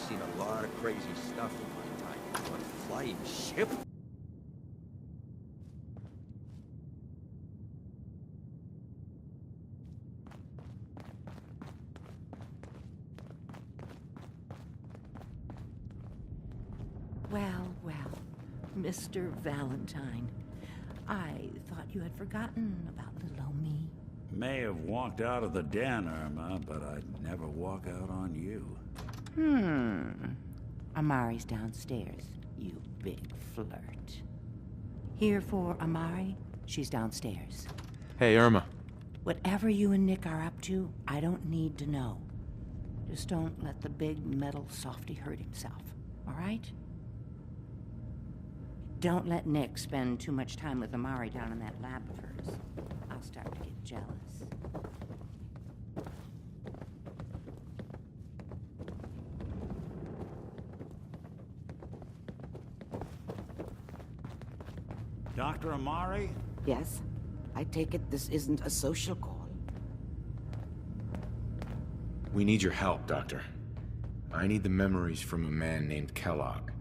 seen a lot of crazy stuff in my time. But a flying ship? Well, well, Mr. Valentine. I thought you had forgotten about little old me. May have walked out of the den, Irma, but I'd never walk out on you. Amari's downstairs, you big flirt. Here for Amari? She's downstairs. Hey, Irma. Whatever you and Nick are up to, I don't need to know. Just don't let the big metal softy hurt himself, all right? Don't let Nick spend too much time with Amari down in that lab of hers. I'll start to get jealous. Dr. Amari? Yes? I take it this isn't a social call. We need your help, Doctor. I need the memories from a man named Kellogg.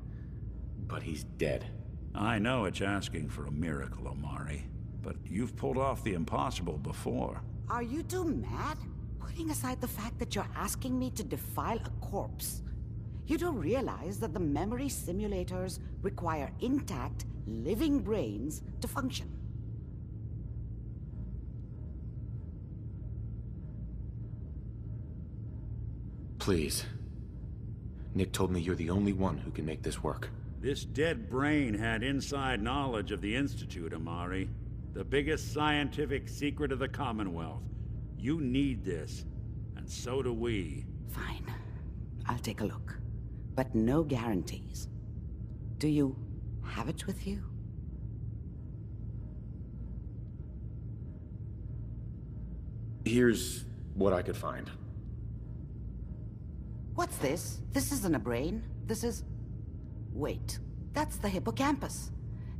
But he's dead. I know it's asking for a miracle, Amari, but you've pulled off the impossible before. Are you two mad? Putting aside the fact that you're asking me to defile a corpse, you do realize that the memory simulators require intact, living brains to function. Please. Nick told me you're the only one who can make this work. This dead brain had inside knowledge of the Institute, Amari. The biggest scientific secret of the Commonwealth. You need this, and so do we. Fine. I'll take a look. But no guarantees. Do you have it with you? Here's what I could find. What's this? This isn't a brain. This is... Wait. That's the hippocampus.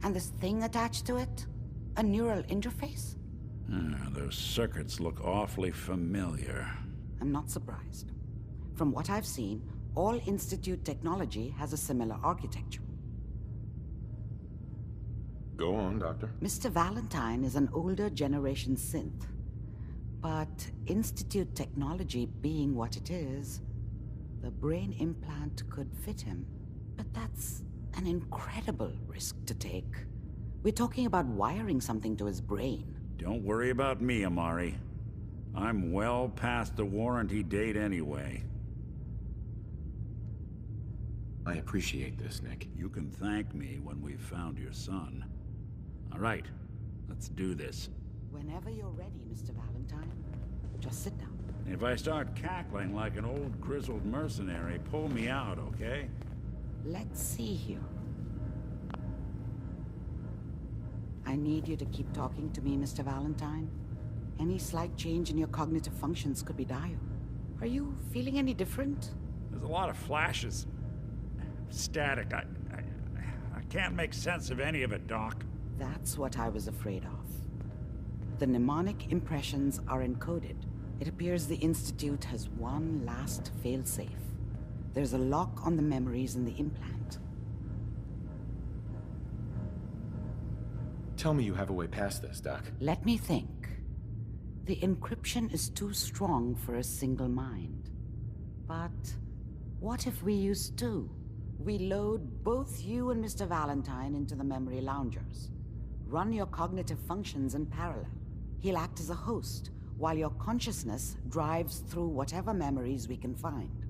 And this thing attached to it? A neural interface? Those circuits look awfully familiar. I'm not surprised. From what I've seen, all Institute technology has a similar architecture. Go on, Doctor. Mr. Valentine is an older generation synth. But Institute technology being what it is, the brain implant could fit him. But that's an incredible risk to take. We're talking about wiring something to his brain. Don't worry about me, Amari. I'm well past the warranty date anyway. I appreciate this, Nick. You can thank me when we've found your son. All right, let's do this. Whenever you're ready, Mr. Valentine. Just sit down. If I start cackling like an old grizzled mercenary, pull me out, okay? Let's see here. I need you to keep talking to me, Mr. Valentine. Any slight change in your cognitive functions could be dire. Are you feeling any different? There's a lot of flashes. Static. I can't make sense of any of it, Doc. That's what I was afraid of. The mnemonic impressions are encoded. It appears the Institute has one last failsafe. There's a lock on the memories in the implant. Tell me you have a way past this, Doc. Let me think. The encryption is too strong for a single mind. But what if we use two? We load both you and Mr. Valentine into the memory loungers. Run your cognitive functions in parallel. He'll act as a host, while your consciousness drives through whatever memories we can find.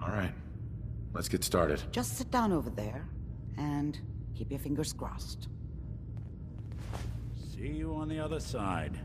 All right. Let's get started. Just sit down over there, and keep your fingers crossed. See you on the other side.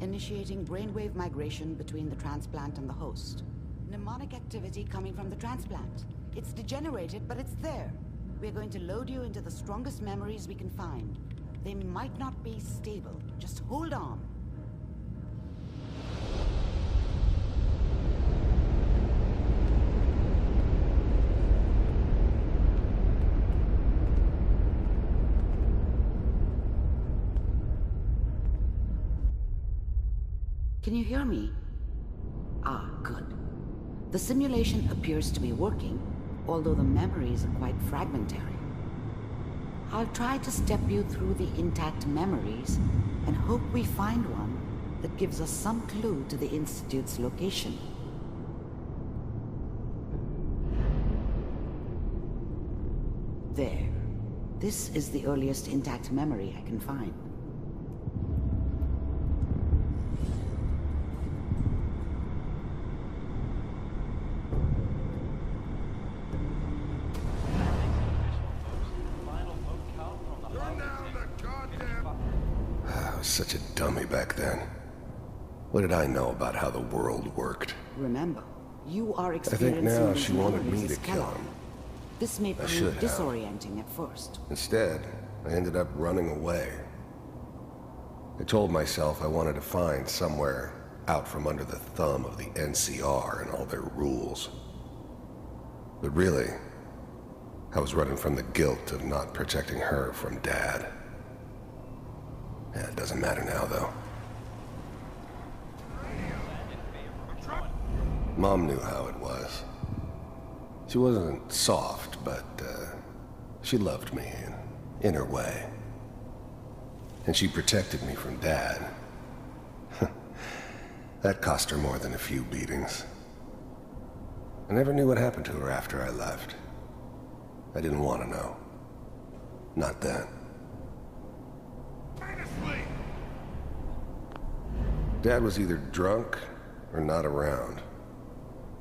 Initiating brainwave migration between the transplant and the host. Mnemonic activity coming from the transplant. It's degenerated, but it's there. We're going to load you into the strongest memories we can find. They might not be stable. Just hold on. Can you hear me? Ah, good. The simulation appears to be working, although the memories are quite fragmentary. I'll try to step you through the intact memories and hope we find one that gives us some clue to the Institute's location. There. This is the earliest intact memory I can find. I was such a dummy back then. What did I know about how the world worked? Remember, you are I experiencing think now these she wanted me memories to as kill Kellogg. him. This may I prove should have. disorienting at first. Instead, I ended up running away. I told myself I wanted to find somewhere out from under the thumb of the NCR and all their rules. But really, I was running from the guilt of not protecting her from Dad. Yeah, it doesn't matter now, though. Mom knew how it was. She wasn't soft, but she loved me in her way. And she protected me from Dad. That cost her more than a few beatings. I never knew what happened to her after I left. I didn't want to know. Not then. Dad was either drunk or not around.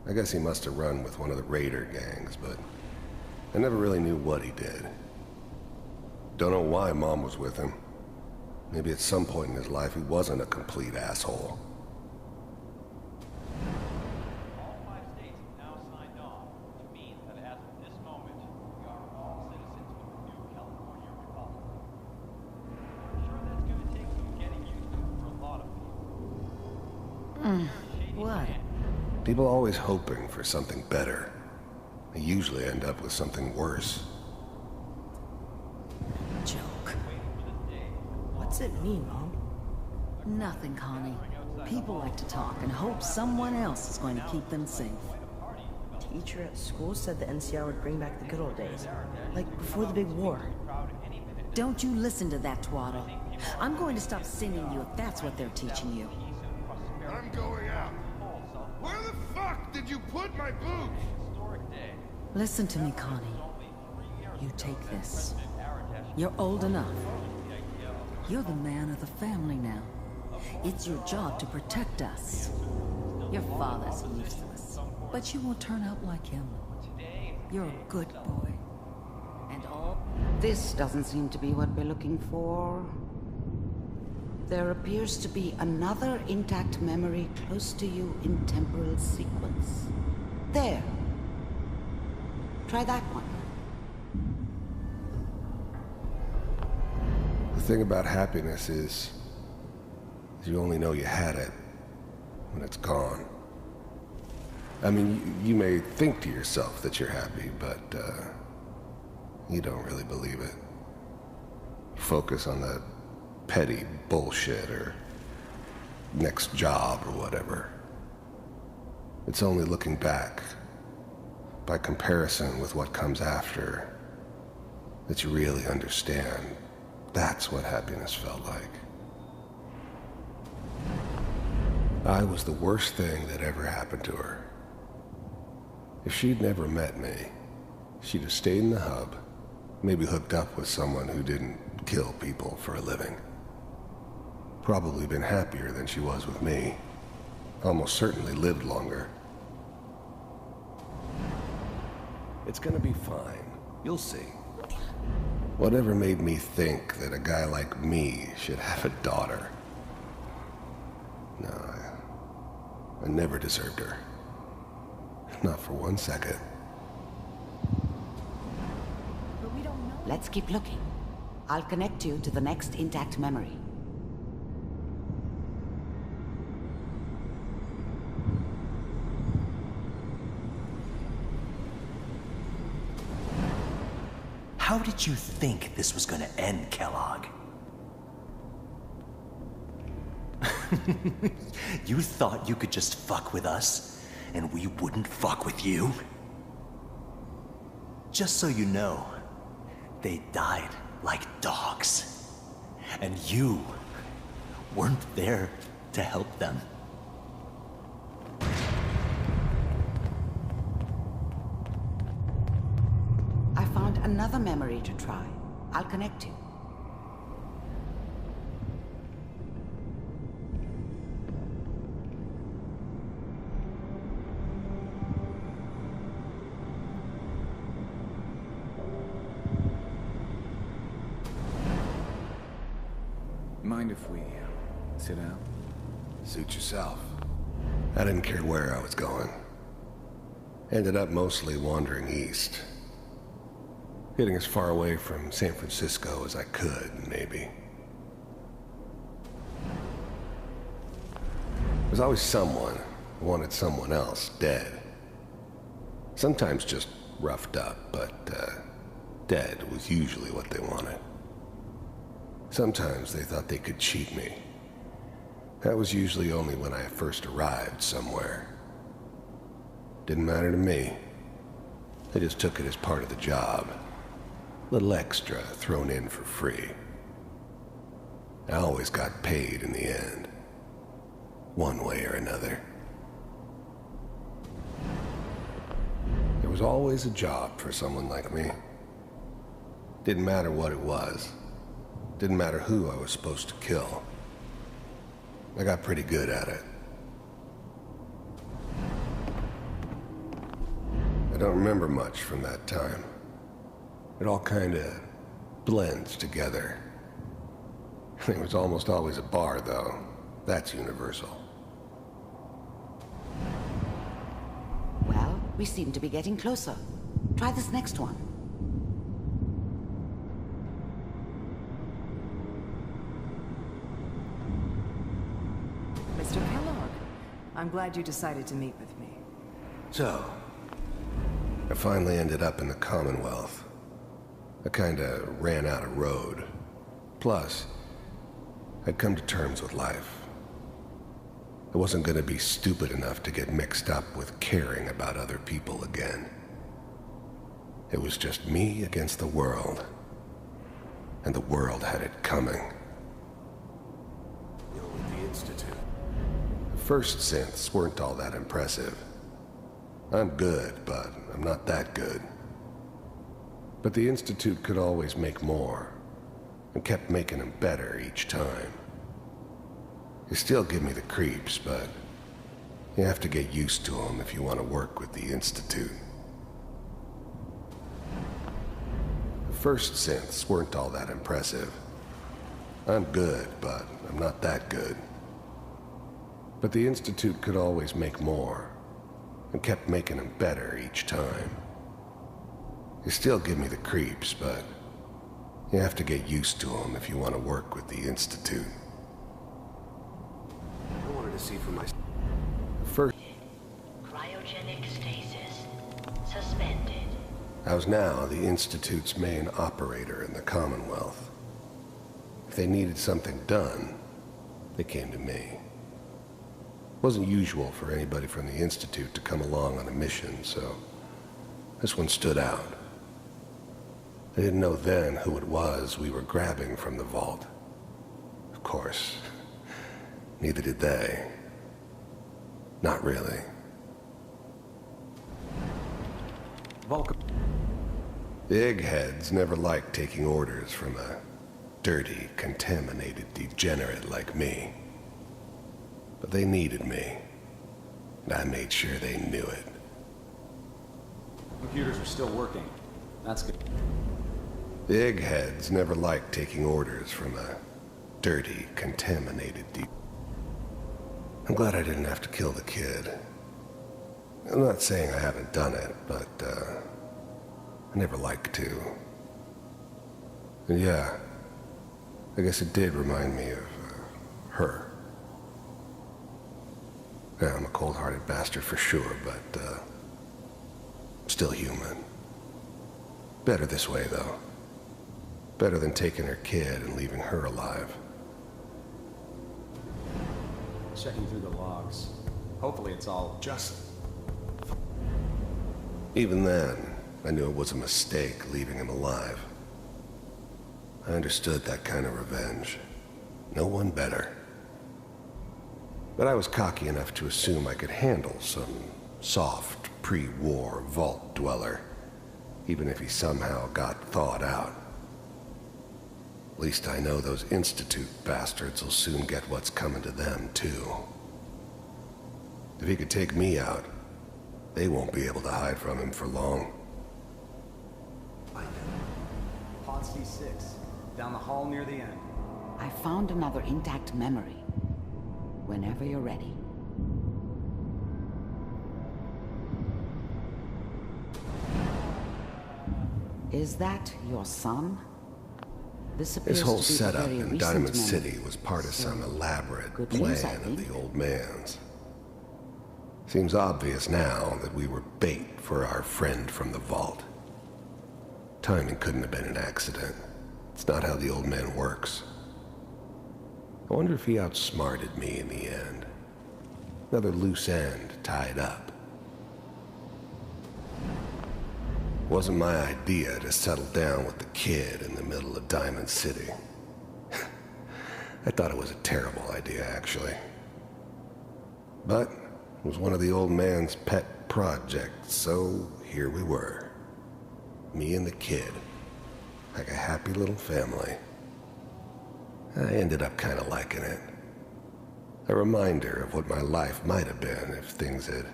I guess he must have run with one of the raider gangs, but I never really knew what he did. Don't know why Mom was with him. Maybe at some point in his life he wasn't a complete asshole. All 5 states have now signed on, which means that as of this moment, we are all citizens of the new California Republic. I'm sure that's going to take some getting used to for a lot of people. What? People always hoping for something better. They usually end up with something worse. Joke. What's it mean, Mom? Nothing, Connie. People like to talk and hope someone else is going to keep them safe. Teacher at school said the NCR would bring back the good old days. Like before the big war. Don't you listen to that twaddle. I'm going to stop singing you if that's what they're teaching you. I'm going out. Where the fuck did you put my boots? Listen to me, Connie. You take this. You're old enough. You're the man of the family now. It's your job to protect us. Your father's useless, but you won't turn out like him. You're a good boy. And all... This doesn't seem to be what we're looking for. There appears to be another intact memory close to you in temporal sequence. There. Try that one. The thing about happiness is you only know you had it when it's gone. I mean, you may think to yourself that you're happy, but you don't really believe it. Focus on that petty bullshit or next job or whatever. It's only looking back, by comparison with what comes after, that you really understand. That's what happiness felt like. I was the worst thing that ever happened to her. If she'd never met me, she'd have stayed in the hub, maybe hooked up with someone who didn't kill people for a living. Probably been happier than she was with me. Almost certainly lived longer. It's gonna be fine. You'll see. Whatever made me think that a guy like me should have a daughter? No, I never deserved her. Not for 1 second. Let's keep looking. I'll connect you to the next intact memory. How did you think this was gonna end, Kellogg? You thought you could just fuck with us, and we wouldn't fuck with you? Just so you know, they died like dogs. And you weren't there to help them. I found another memory to try. I'll connect you. Mind if we sit down? Suit yourself. I didn't care where I was going. Ended up mostly wandering east. Getting as far away from San Francisco as I could, maybe. There's always someone who wanted someone else dead. Sometimes just roughed up, but dead was usually what they wanted. Sometimes they thought they could cheat me. That was usually only when I first arrived somewhere. Didn't matter to me. They just took it as part of the job. Little extra thrown in for free. I always got paid in the end. One way or another. There was always a job for someone like me. Didn't matter what it was. Didn't matter who I was supposed to kill. I got pretty good at it. I don't remember much from that time. It all kinda blends together. There was almost always a bar, though. That's universal. Well, we seem to be getting closer. Try this next one. Mr. Kellogg, I'm glad you decided to meet with me. So, I finally ended up in the Commonwealth. I kinda ran out of road. Plus, I'd come to terms with life. I wasn't gonna be stupid enough to get mixed up with caring about other people again. It was just me against the world. And the world had it coming. You're with the Institute. The first synths weren't all that impressive. I'm good, but I'm not that good. But the Institute could always make more, and kept making them better each time. They still give me the creeps, but you have to get used to them if you want to work with the Institute. The first synths weren't all that impressive. I'm good, but I'm not that good. But the Institute could always make more, and kept making them better each time. They still give me the creeps, but you have to get used to them if you want to work with the Institute. I wanted to see for myself. First, cryogenic stasis suspended. I was now the Institute's main operator in the Commonwealth. If they needed something done, they came to me. It wasn't usual for anybody from the Institute to come along on a mission, so this one stood out. I didn't know then who it was we were grabbing from the vault. Of course, neither did they. Not really. Vulcan. The eggheads never liked taking orders from a dirty, contaminated degenerate like me. But they needed me, and I made sure they knew it. Computers are still working. That's good. The eggheads never liked taking orders from a dirty, contaminated I'm glad I didn't have to kill the kid. I'm not saying I haven't done it, but, I never liked to. And yeah, I guess it did remind me of, her. Yeah, I'm a cold-hearted bastard for sure, but, still human. Better this way, though. Better than taking her kid and leaving her alive. Checking through the logs. Hopefully it's all just... Even then, I knew it was a mistake leaving him alive. I understood that kind of revenge. No one better. But I was cocky enough to assume I could handle some soft, pre-war vault dweller, even if he somehow got thawed out. At least I know those Institute bastards will soon get what's coming to them, too. If he could take me out, they won't be able to hide from him for long. Pod C6, down the hall near the end. I found another intact memory. Whenever you're ready. Is that your son? This whole appears to be a setup very in recent Diamond memory. City was part of some elaborate Good news, I plan of think. the old man's. Seems obvious now that we were bait for our friend from the vault. Timing couldn't have been an accident. It's not how the old man works. I wonder if he outsmarted me in the end. Another loose end tied up. It wasn't my idea to settle down with the kid in the middle of Diamond City. I thought it was a terrible idea, actually. But it was one of the old man's pet projects, so here we were. Me and the kid. Like a happy little family. I ended up kind of liking it. A reminder of what my life might have been if things had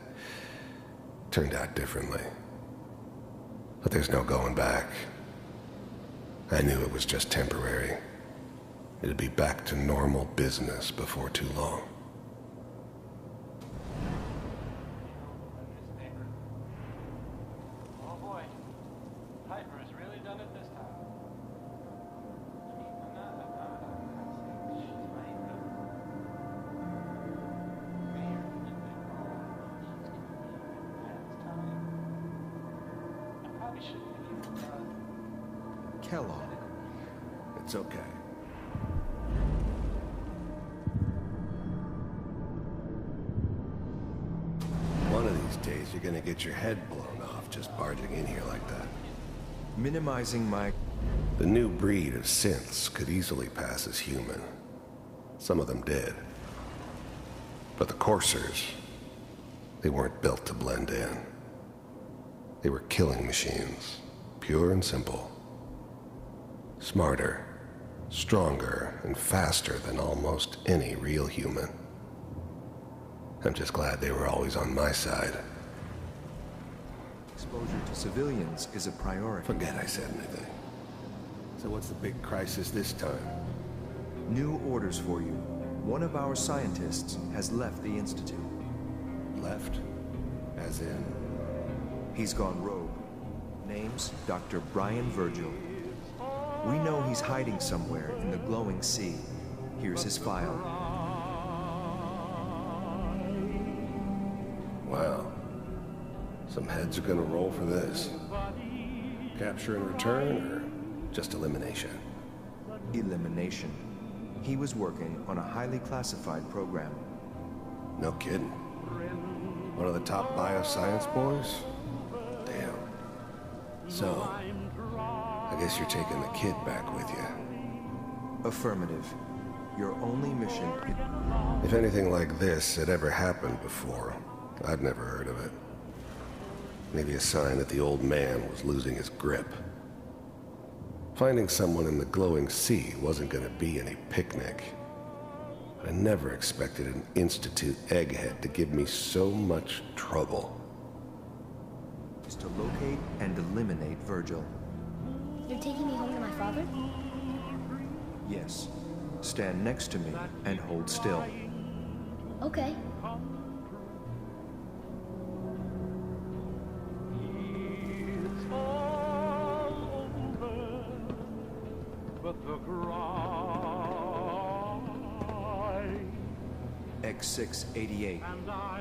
turned out differently. But there's no going back. I knew it was just temporary. It'd be back to normal business before too long. Oh boy, Piper has really done it this time. Kellogg. It's okay. One of these days, you're gonna get your head blown off just barging in here like that. Minimizing my... The new breed of synths could easily pass as human. Some of them did. But the coursers, they weren't built to blend in. They were killing machines, pure and simple. Smarter, stronger, and faster than almost any real human. I'm just glad they were always on my side. Exposure to civilians is a priority. Forget I said anything. So what's the big crisis this time? New orders for you. One of our scientists has left the Institute. Left? As in? He's gone rogue. Name's Dr. Brian Virgil. We know he's hiding somewhere in the glowing sea. Here's his file. Wow. Some heads are gonna roll for this. Capture and return, or just elimination? Elimination. He was working on a highly classified program. No kidding. One of the top bioscience boys? Damn. So, I guess you're taking the kid back with you. Affirmative. Your only mission... If anything like this had ever happened before, I'd never heard of it. Maybe a sign that the old man was losing his grip. Finding someone in the glowing sea wasn't gonna be any picnic. But I never expected an Institute egghead to give me so much trouble. ...is to locate and eliminate Virgil. You're taking me home to my father? Yes. Stand next to me and hold still. Okay. X688,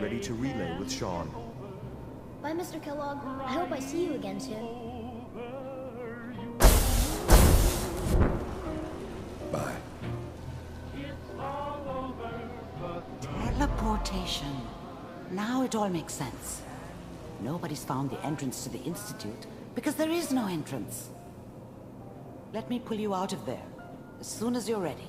ready to relay with Sean. Bye, Mr. Kellogg. I hope I see you again soon. Bye. Tell Teleportation. Now it all makes sense. Nobody's found the entrance to the Institute because there is no entrance. Let me pull you out of there as soon as you're ready.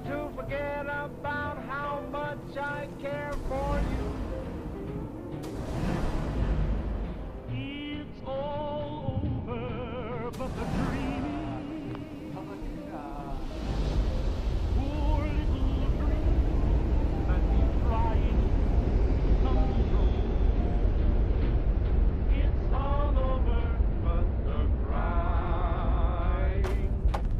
To forget about how much I care for you. It's all over, but the dream of a child. Poor little dream that we tried to come true. It's all over, but the crying,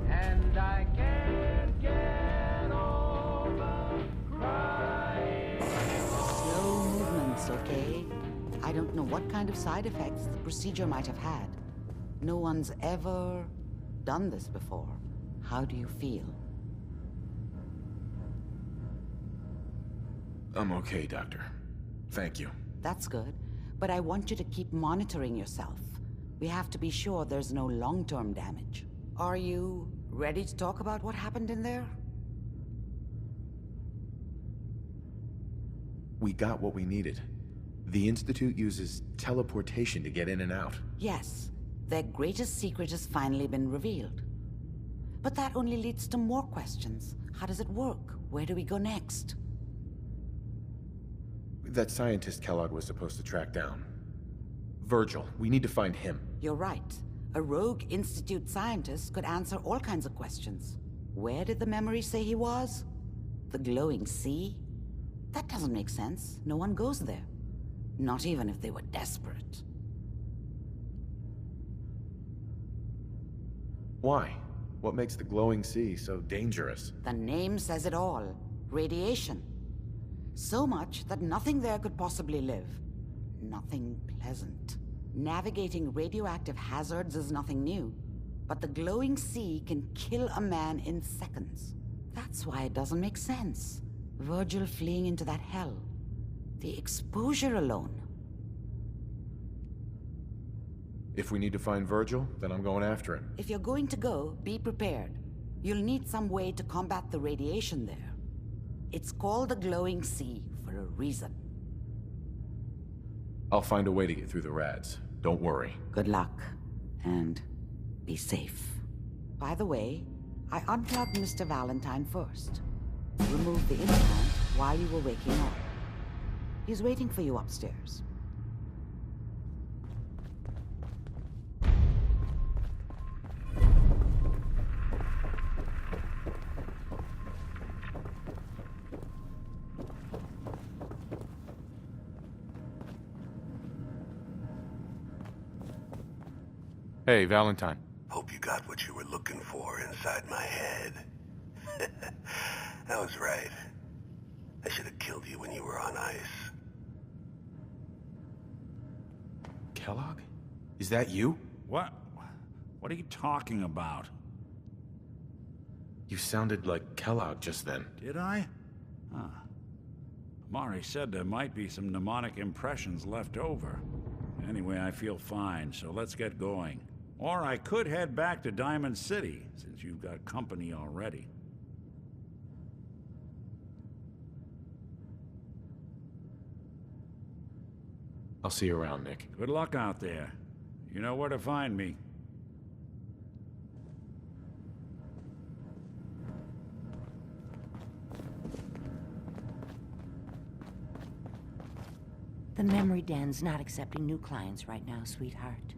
and I can't get over crying. Slow movements, okay? I don't know what kind of side effects the procedure might have had. No one's ever done this before. How do you feel? I'm okay, Doctor. Thank you. That's good, but I want you to keep monitoring yourself. We have to be sure there's no long-term damage. Are you ready to talk about what happened in there? We got what we needed. The Institute uses teleportation to get in and out. Yes, their greatest secret has finally been revealed. But that only leads to more questions. How does it work? Where do we go next? That scientist Kellogg was supposed to track down. Virgil, we need to find him. You're right. A rogue Institute scientist could answer all kinds of questions. Where did the memory say he was? The glowing sea? That doesn't make sense. No one goes there. Not even if they were desperate. Why? What makes the glowing sea so dangerous? The name says it all. Radiation. So much that nothing there could possibly live. Nothing pleasant. Navigating radioactive hazards is nothing new. But the glowing sea can kill a man in seconds. That's why it doesn't make sense. Virgil fleeing into that hell. The exposure alone. If we need to find Virgil, then I'm going after him. If you're going to go, be prepared. You'll need some way to combat the radiation there. It's called the glowing sea for a reason. I'll find a way to get through the rads. Don't worry. Good luck. And be safe. By the way, I unplugged Mr. Valentine first. Removed the implant while you were waking up. He's waiting for you upstairs. Hey, Valentine. Hope you got what you were looking for inside my head. I was right. I should have killed you when you were on ice. Kellogg? Is that you? What? What are you talking about? You sounded like Kellogg just then. Did I? Huh. Amari said there might be some mnemonic impressions left over. Anyway, I feel fine, so let's get going. Or I could head back to Diamond City, since you've got company already. I'll see you around, Nick. Good luck out there. You know where to find me. The memory den's not accepting new clients right now, sweetheart.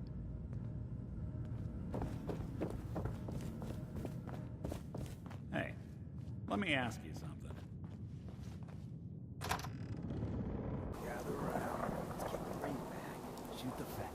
Hey, let me ask you something. Gather around. Let's keep the ring back. Shoot the fat.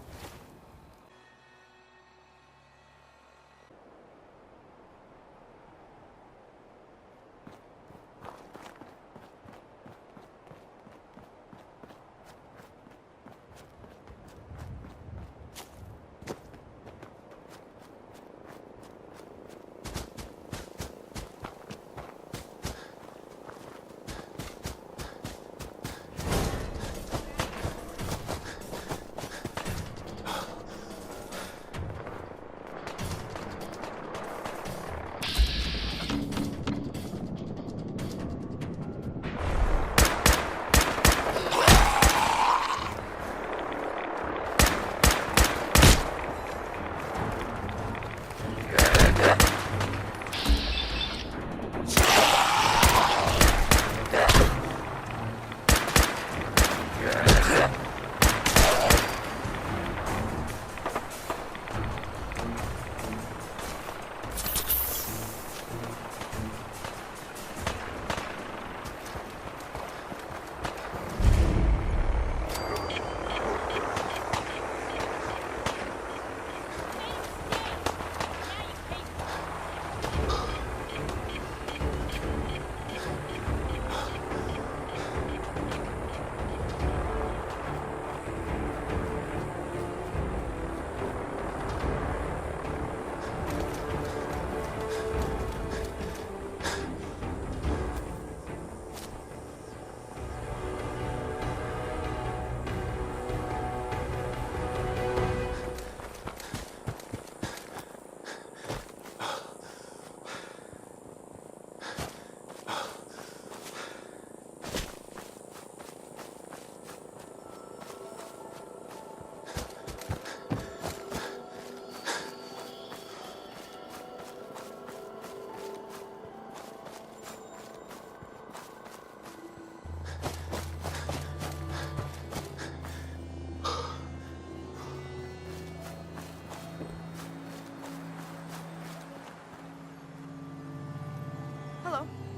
Hello.